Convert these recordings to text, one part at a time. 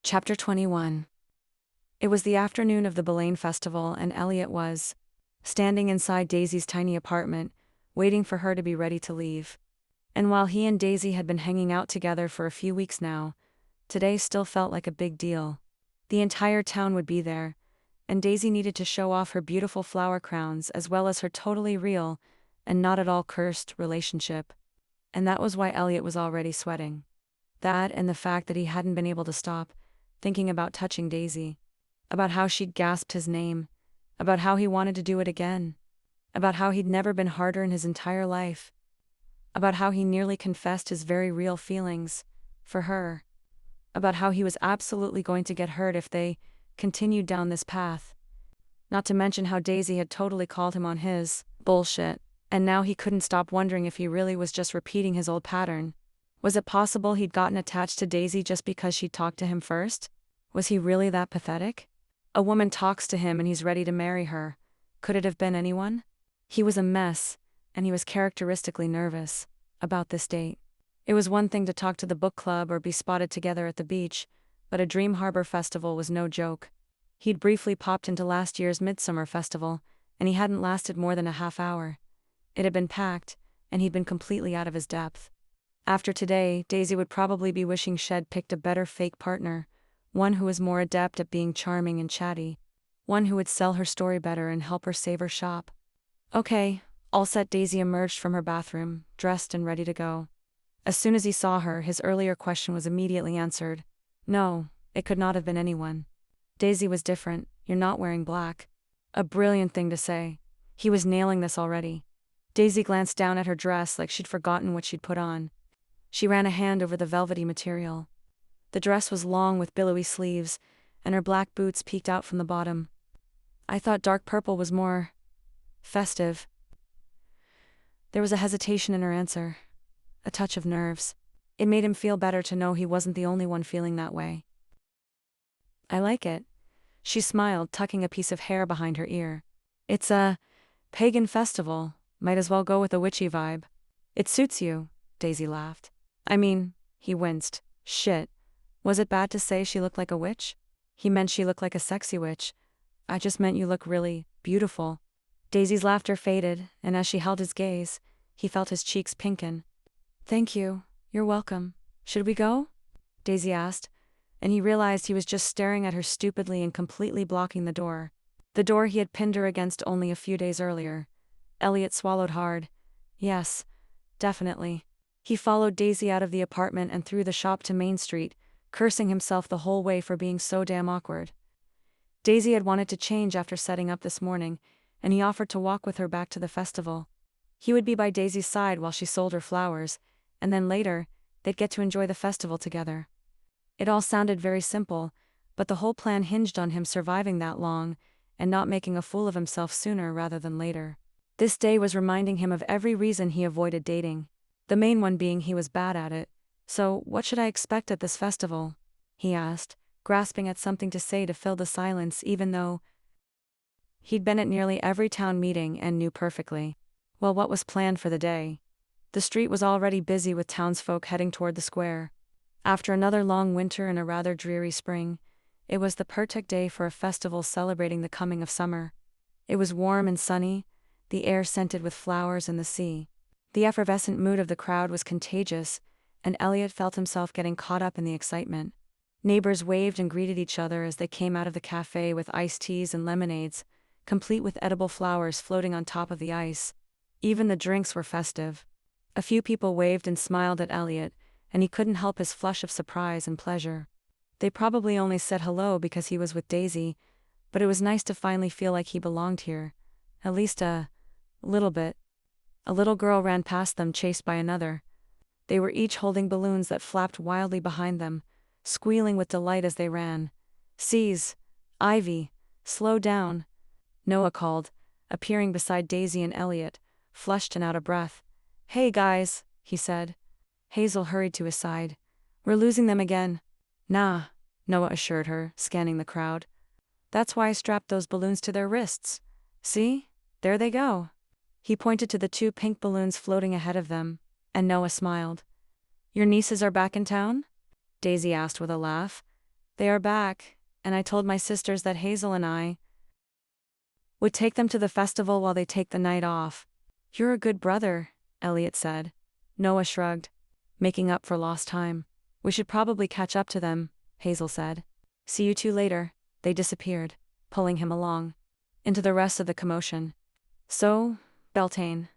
Chapter 21. It was the afternoon of the Belaine Festival, and Elliot was standing inside Daisy's tiny apartment, waiting for her to be ready to leave. And while he and Daisy had been hanging out together for a few weeks now, today still felt like a big deal. The entire town would be there, and Daisy needed to show off her beautiful flower crowns as well as her totally real, and not at all cursed, relationship. And that was why Elliot was already sweating. That and the fact that he hadn't been able to stop thinking about touching Daisy, about how she'd gasped his name, about how he wanted to do it again, about how he'd never been harder in his entire life, about how he nearly confessed his very real feelings for her, about how he was absolutely going to get hurt if they continued down this path. Not to mention how Daisy had totally called him on his bullshit, and now he couldn't stop wondering if he really was just repeating his old pattern. Was it possible he'd gotten attached to Daisy just because she talked to him first? Was he really that pathetic? A woman talks to him and he's ready to marry her. Could it have been anyone? He was a mess, and he was characteristically nervous about this date. It was one thing to talk to the book club or be spotted together at the beach, but a Dream Harbor festival was no joke. He'd briefly popped into last year's Midsummer Festival, and he hadn't lasted more than a half hour. It had been packed, and he'd been completely out of his depth. After today, Daisy would probably be wishing she'd picked a better fake partner, one who was more adept at being charming and chatty, one who would sell her story better and help her save her shop. Okay, all set. Daisy emerged from her bathroom, dressed and ready to go. As soon as he saw her, his earlier question was immediately answered. No, it could not have been anyone. Daisy was different. You're not wearing black. A brilliant thing to say. He was nailing this already. Daisy glanced down at her dress like she'd forgotten what she'd put on. She ran a hand over the velvety material. The dress was long with billowy sleeves, and her black boots peeked out from the bottom. I thought dark purple was more festive. There was a hesitation in her answer, a touch of nerves. It made him feel better to know he wasn't the only one feeling that way. I like it. She smiled, tucking a piece of hair behind her ear. It's a pagan festival, might as well go with a witchy vibe. It suits you, Daisy laughed. I mean, he winced. Shit. Was it bad to say she looked like a witch? He meant she looked like a sexy witch. I just meant you look really beautiful. Daisy's laughter faded, and as she held his gaze, he felt his cheeks pinken. Thank you. You're welcome. Should we go? Daisy asked, and he realized he was just staring at her stupidly and completely blocking the door he had pinned her against only a few days earlier. Elliot swallowed hard. Yes, definitely. He followed Daisy out of the apartment and through the shop to Main Street, cursing himself the whole way for being so damn awkward. Daisy had wanted to change after setting up this morning, and he offered to walk with her back to the festival. He would be by Daisy's side while she sold her flowers, and then later, they'd get to enjoy the festival together. It all sounded very simple, but the whole plan hinged on him surviving that long, and not making a fool of himself sooner rather than later. This day was reminding him of every reason he avoided dating. The main one being he was bad at it. So, what should I expect at this festival? He asked, grasping at something to say to fill the silence even though he'd been at nearly every town meeting and knew perfectly well what was planned for the day. The street was already busy with townsfolk heading toward the square. After another long winter and a rather dreary spring, it was the perfect day for a festival celebrating the coming of summer. It was warm and sunny, the air scented with flowers and the sea. The effervescent mood of the crowd was contagious, and Elliot felt himself getting caught up in the excitement. Neighbors waved and greeted each other as they came out of the cafe with iced teas and lemonades, complete with edible flowers floating on top of the ice. Even the drinks were festive. A few people waved and smiled at Elliot, and he couldn't help his flush of surprise and pleasure. They probably only said hello because he was with Daisy, but it was nice to finally feel like he belonged here. At least a little bit. A little girl ran past them, chased by another. They were each holding balloons that flapped wildly behind them, squealing with delight as they ran. Seize! Ivy! Slow down! Noah called, appearing beside Daisy and Elliot, flushed and out of breath. Hey guys, he said. Hazel hurried to his side. We're losing them again. Nah, Noah assured her, scanning the crowd. That's why I strapped those balloons to their wrists. See? There they go. He pointed to the two pink balloons floating ahead of them, and Noah smiled. Your nieces are back in town? Daisy asked with a laugh. They are back, and I told my sisters that Hazel and I would take them to the festival while they take the night off. You're a good brother, Elliot said. Noah shrugged, making up for lost time. We should probably catch up to them, Hazel said. See you two later. They disappeared, pulling him along into the rest of the commotion. So, Beltane,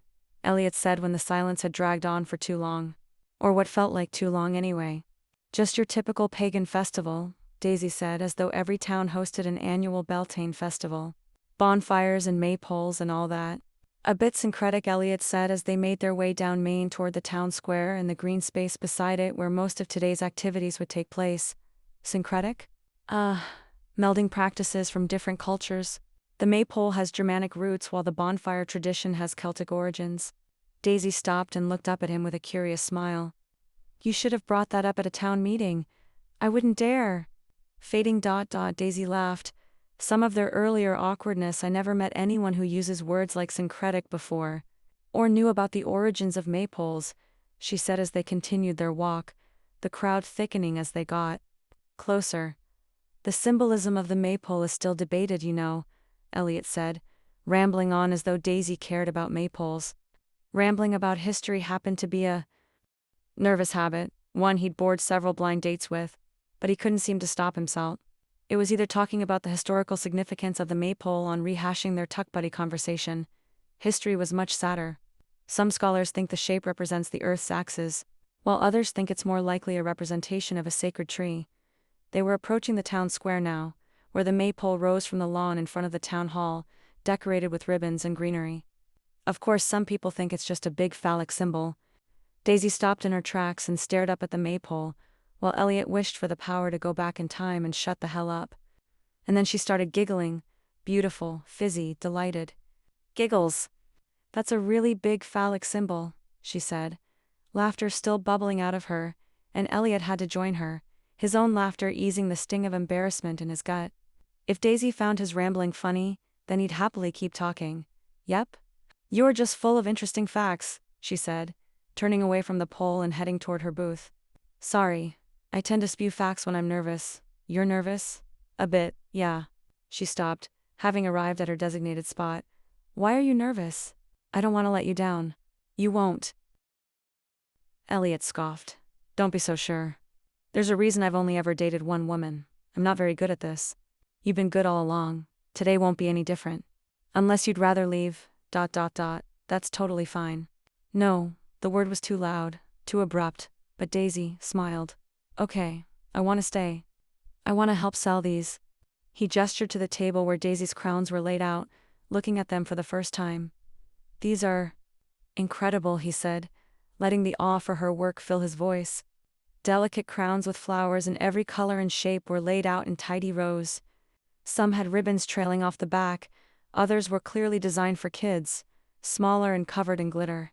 Elliot said when the silence had dragged on for too long. Or what felt like too long anyway. Just your typical pagan festival, Daisy said, as though every town hosted an annual Beltane festival. Bonfires and maypoles and all that. A bit syncretic, Elliot said as they made their way down Main toward the town square and the green space beside it where most of today's activities would take place. Syncretic? Melding practices from different cultures. The maypole has Germanic roots while the bonfire tradition has Celtic origins. Daisy stopped and looked up at him with a curious smile. You should have brought that up at a town meeting. I wouldn't dare. Fading ... Daisy laughed. Some of their earlier awkwardness. I never met anyone who uses words like syncretic before. Or knew about the origins of maypoles, she said as they continued their walk, the crowd thickening as they got closer. The symbolism of the maypole is still debated, you know, Elliot said, rambling on as though Daisy cared about maypoles. Rambling about history happened to be a nervous habit, one he'd bored several blind dates with, but he couldn't seem to stop himself. It was either talking about the historical significance of the maypole or rehashing their tuck buddy conversation. History was much sadder. Some scholars think the shape represents the Earth's axis, while others think it's more likely a representation of a sacred tree. They were approaching the town square now, where the maypole rose from the lawn in front of the town hall, decorated with ribbons and greenery. Of course, some people think it's just a big phallic symbol. Daisy stopped in her tracks and stared up at the maypole, while Elliot wished for the power to go back in time and shut the hell up. And then she started giggling, beautiful, fizzy, delighted. Giggles. That's a really big phallic symbol, she said, laughter still bubbling out of her, and Elliot had to join her, his own laughter easing the sting of embarrassment in his gut. If Daisy found his rambling funny, then he'd happily keep talking. Yep. You're just full of interesting facts, she said, turning away from the pole and heading toward her booth. Sorry. I tend to spew facts when I'm nervous. You're nervous? A bit, yeah. She stopped, having arrived at her designated spot. Why are you nervous? I don't want to let you down. You won't. Elliot scoffed. Don't be so sure. There's a reason I've only ever dated one woman. I'm not very good at this. You've been good all along. Today won't be any different. Unless you'd rather leave, ... That's totally fine. No, the word was too loud, too abrupt, but Daisy smiled. Okay, I want to stay. I want to help sell these. He gestured to the table where Daisy's crowns were laid out, looking at them for the first time. These are incredible, he said, letting the awe for her work fill his voice. Delicate crowns with flowers in every color and shape were laid out in tidy rows. Some had ribbons trailing off the back, others were clearly designed for kids, smaller and covered in glitter.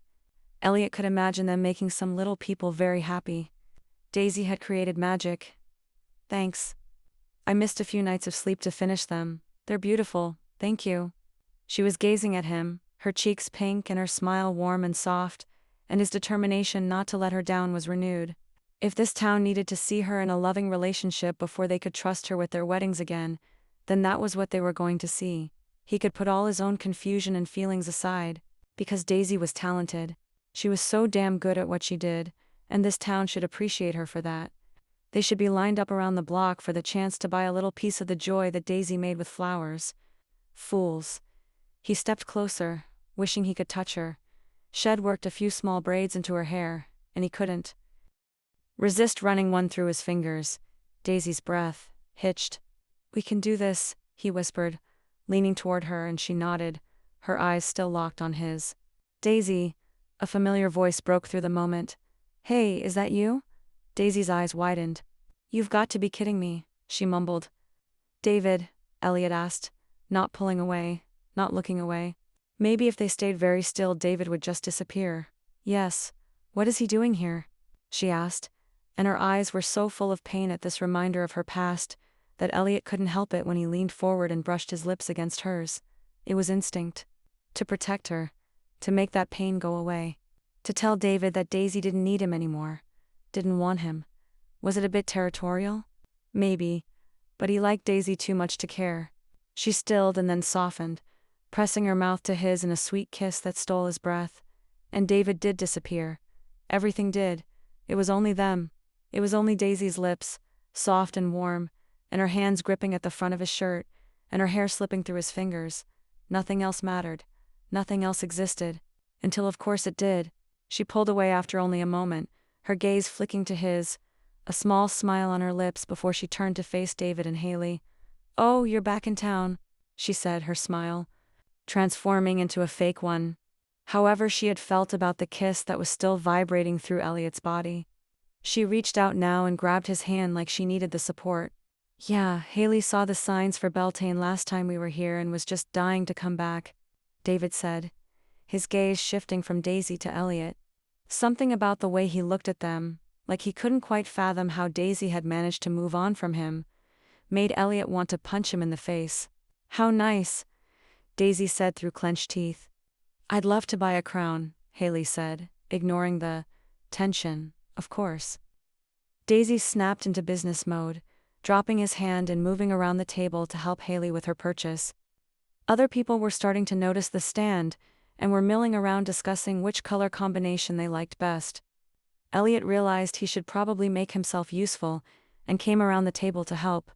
Elliot could imagine them making some little people very happy. Daisy had created magic. Thanks. I missed a few nights of sleep to finish them. They're beautiful, thank you. She was gazing at him, her cheeks pink and her smile warm and soft, and his determination not to let her down was renewed. If this town needed to see her in a loving relationship before they could trust her with their weddings again, then that was what they were going to see. He could put all his own confusion and feelings aside, because Daisy was talented. She was so damn good at what she did, and this town should appreciate her for that. They should be lined up around the block for the chance to buy a little piece of the joy that Daisy made with flowers. Fools. He stepped closer, wishing he could touch her. Shed worked a few small braids into her hair, and he couldn't resist running one through his fingers. Daisy's breath hitched. We can do this, he whispered, leaning toward her, and she nodded, her eyes still locked on his. Daisy, a familiar voice broke through the moment. Hey, is that you? Daisy's eyes widened. You've got to be kidding me, she mumbled. David, Elliot asked, not pulling away, not looking away. Maybe if they stayed very still, David would just disappear. Yes. What is he doing here? She asked, and her eyes were so full of pain at this reminder of her past that Elliot couldn't help it when he leaned forward and brushed his lips against hers. It was instinct. To protect her. To make that pain go away. To tell David that Daisy didn't need him anymore. Didn't want him. Was it a bit territorial? Maybe, but he liked Daisy too much to care. She stilled and then softened, pressing her mouth to his in a sweet kiss that stole his breath. And David did disappear. Everything did. It was only them. It was only Daisy's lips, soft and warm, and her hands gripping at the front of his shirt, and her hair slipping through his fingers. Nothing else mattered. Nothing else existed. Until of course it did. She pulled away after only a moment, her gaze flicking to his, a small smile on her lips before she turned to face David and Haley. "Oh, you're back in town," she said, her smile transforming into a fake one. However she had felt about the kiss that was still vibrating through Elliot's body. She reached out now and grabbed his hand like she needed the support. "Yeah, Haley saw the signs for Beltane last time we were here and was just dying to come back," David said, his gaze shifting from Daisy to Elliot. Something about the way he looked at them, like he couldn't quite fathom how Daisy had managed to move on from him, made Elliot want to punch him in the face. "How nice," Daisy said through clenched teeth. "I'd love to buy a crown," Haley said, ignoring the tension, of course. Daisy snapped into business mode, dropping his hand and moving around the table to help Haley with her purchase. Other people were starting to notice the stand, and were milling around discussing which color combination they liked best. Elliot realized he should probably make himself useful, and came around the table to help.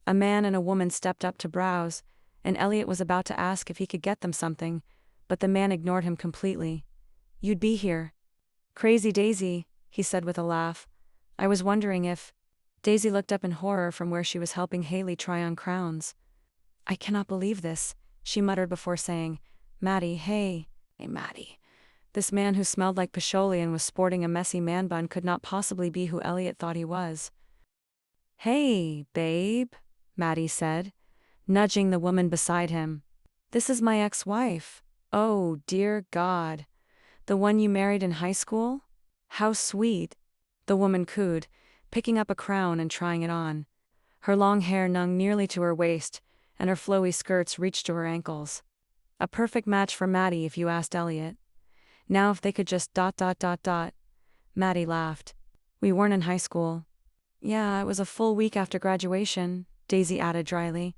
A man and a woman stepped up to browse, and Elliot was about to ask if he could get them something, but the man ignored him completely. "You'd be here." "Crazy Daisy," he said with a laugh. "I was wondering if—" Daisy looked up in horror from where she was helping Haley try on crowns. "I cannot believe this," she muttered before saying, "Maddie, hey, Maddie." This man who smelled like patchouli and was sporting a messy man bun could not possibly be who Elliot thought he was. "Hey, babe," Maddie said, nudging the woman beside him. "This is my ex-wife." "Oh, dear God. The one you married in high school? How sweet," the woman cooed, picking up a crown and trying it on. Her long hair hung nearly to her waist, and her flowy skirts reached to her ankles. A perfect match for Maddie if you asked Elliot. Now if they could just ... Maddie laughed. "We weren't in high school." "Yeah, it was a full week after graduation," Daisy added dryly,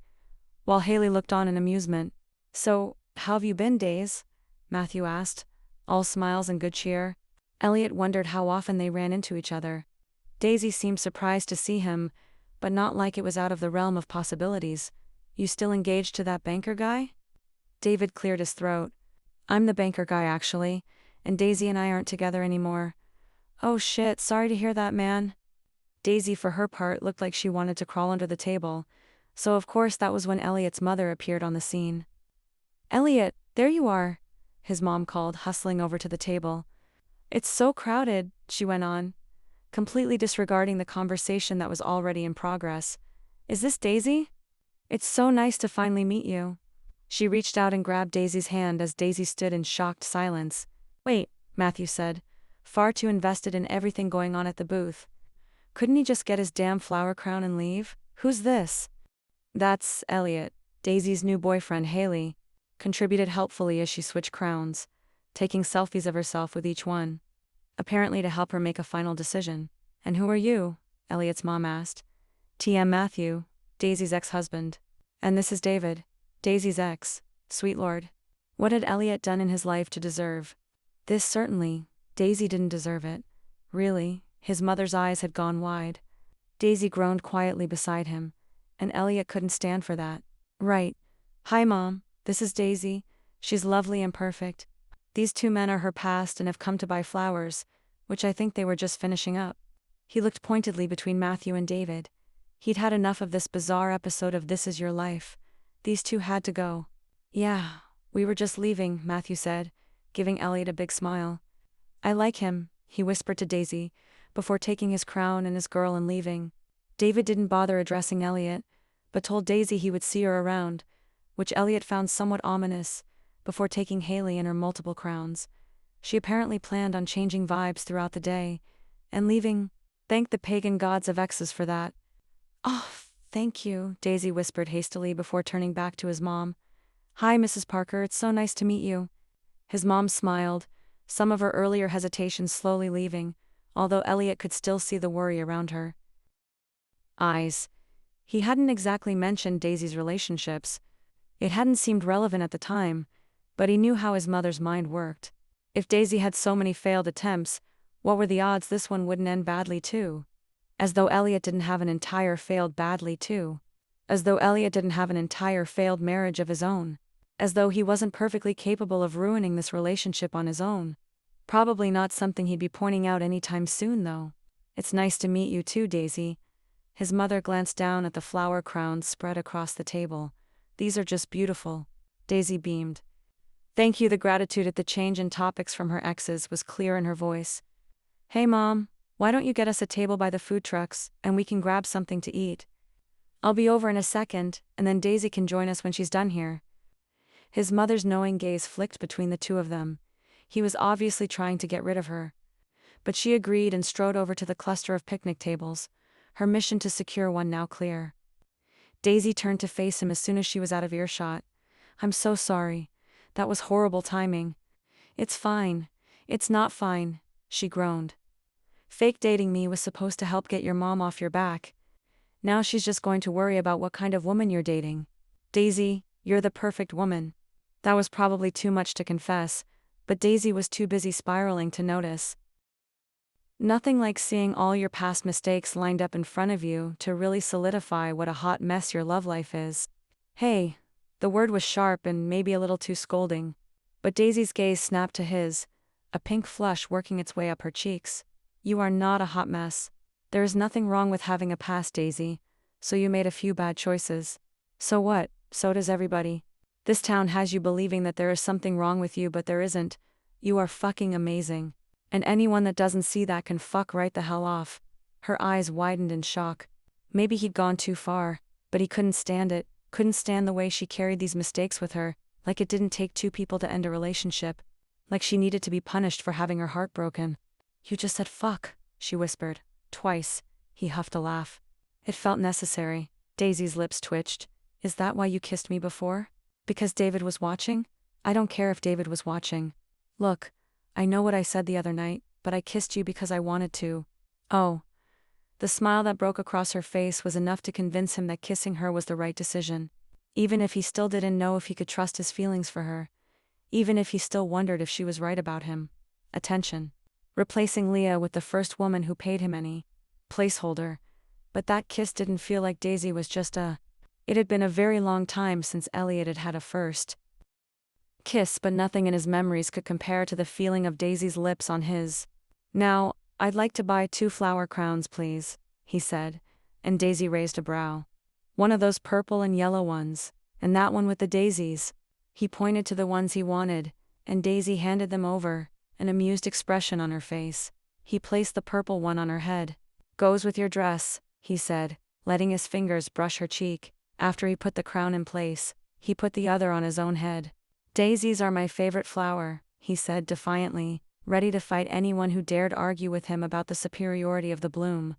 while Haley looked on in amusement. "So, how have you been, Days?" Matthew asked, all smiles and good cheer. Elliot wondered how often they ran into each other. Daisy seemed surprised to see him, but not like it was out of the realm of possibilities. "You still engaged to that banker guy?" David cleared his throat. "I'm the banker guy actually, and Daisy and I aren't together anymore." "Oh shit, sorry to hear that, man." Daisy for her part looked like she wanted to crawl under the table, so of course that was when Elliot's mother appeared on the scene. "Elliot, there you are," his mom called, hustling over to the table. "It's so crowded," she went on, completely disregarding the conversation that was already in progress. "Is this Daisy? It's so nice to finally meet you." She reached out and grabbed Daisy's hand as Daisy stood in shocked silence. "Wait," Matthew said, far too invested in everything going on at the booth. "Couldn't he just get his damn flower crown and leave? Who's this?" "That's Elliot, Daisy's new boyfriend." Haley contributed helpfully as she switched crowns, taking selfies of herself with each one, apparently to help her make a final decision. "And who are you?" Elliot's mom asked. "TM Matthew, Daisy's ex-husband. And this is David, Daisy's ex, sweet lord." What had Elliot done in his life to deserve this? Certainly, Daisy didn't deserve it. Really, his mother's eyes had gone wide. Daisy groaned quietly beside him, and Elliot couldn't stand for that. "Right. Hi Mom, this is Daisy. She's lovely and perfect. These two men are her past and have come to buy flowers, which I think they were just finishing up." He looked pointedly between Matthew and David. He'd had enough of this bizarre episode of This Is Your Life. These two had to go. "Yeah, we were just leaving," Matthew said, giving Elliot a big smile. "I like him," he whispered to Daisy, before taking his crown and his girl and leaving. David didn't bother addressing Elliot, but told Daisy he would see her around, which Elliot found somewhat ominous, before taking Haley and her multiple crowns. She apparently planned on changing vibes throughout the day, and leaving. Thank the pagan gods of exes for that. "Oh, thank you," Daisy whispered hastily before turning back to his mom. "Hi Mrs. Parker, it's so nice to meet you." His mom smiled, some of her earlier hesitation slowly leaving, although Elliot could still see the worry around her eyes. He hadn't exactly mentioned Daisy's relationships. It hadn't seemed relevant at the time, but he knew how his mother's mind worked. If Daisy had so many failed attempts, what were the odds this one wouldn't end badly too? As though Elliot didn't have an entire failed badly too. As though Elliot didn't have an entire failed marriage of his own. As though he wasn't perfectly capable of ruining this relationship on his own. Probably not something he'd be pointing out anytime soon though. It's nice to meet you too, Daisy. His mother glanced down at the flower crowns spread across the table. These are just beautiful. Daisy beamed. Thank you. The gratitude at the change in topics from her exes was clear in her voice. Hey Mom, why don't you get us a table by the food trucks, and we can grab something to eat? I'll be over in a second, and then Daisy can join us when she's done here. His mother's knowing gaze flicked between the two of them. He was obviously trying to get rid of her. But she agreed and strode over to the cluster of picnic tables, her mission to secure one now clear. Daisy turned to face him as soon as she was out of earshot. I'm so sorry. That was horrible timing. It's fine. It's not fine, she groaned. Fake dating me was supposed to help get your mom off your back. Now she's just going to worry about what kind of woman you're dating. Daisy, you're the perfect woman. That was probably too much to confess, but Daisy was too busy spiraling to notice. Nothing like seeing all your past mistakes lined up in front of you to really solidify what a hot mess your love life is. Hey, the word was sharp and maybe a little too scolding, but Daisy's gaze snapped to his, a pink flush working its way up her cheeks. You are not a hot mess. There is nothing wrong with having a past, Daisy, so you made a few bad choices. So what? So does everybody. This town has you believing that there is something wrong with you, but there isn't. You are fucking amazing. And anyone that doesn't see that can fuck right the hell off. Her eyes widened in shock. Maybe he'd gone too far, but he couldn't stand it, couldn't stand the way she carried these mistakes with her, like it didn't take two people to end a relationship. Like she needed to be punished for having her heart broken. You just said fuck, she whispered. Twice. He huffed a laugh. It felt necessary. Daisy's lips twitched. Is that why you kissed me before? Because David was watching? I don't care if David was watching. Look, I know what I said the other night, but I kissed you because I wanted to. Oh. The smile that broke across her face was enough to convince him that kissing her was the right decision. Even if he still didn't know if he could trust his feelings for her. Even if he still wondered if she was right about him. Attention. Replacing Leah with the first woman who paid him any placeholder. But that kiss didn't feel like Daisy was just a... It had been a very long time since Elliot had had a first kiss, but nothing in his memories could compare to the feeling of Daisy's lips on his. Now, I'd like to buy 2 flower crowns, please, he said, and Daisy raised a brow. One of those purple and yellow ones, and that one with the daisies. He pointed to the ones he wanted, and Daisy handed them over, an amused expression on her face. He placed the purple one on her head. Goes with your dress, he said, letting his fingers brush her cheek. After he put the crown in place, he put the other on his own head. Daisies are my favorite flower, he said defiantly, ready to fight anyone who dared argue with him about the superiority of the bloom.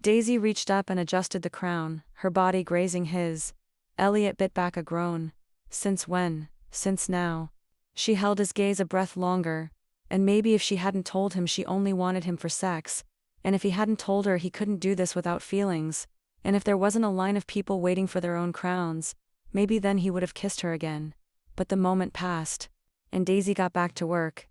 Daisy reached up and adjusted the crown, her body grazing his. Elliot bit back a groan. Since when? Since now. She held his gaze a breath longer, and maybe if she hadn't told him she only wanted him for sex, and if he hadn't told her he couldn't do this without feelings, and if there wasn't a line of people waiting for their own crowns, maybe then he would have kissed her again. But the moment passed, and Daisy got back to work,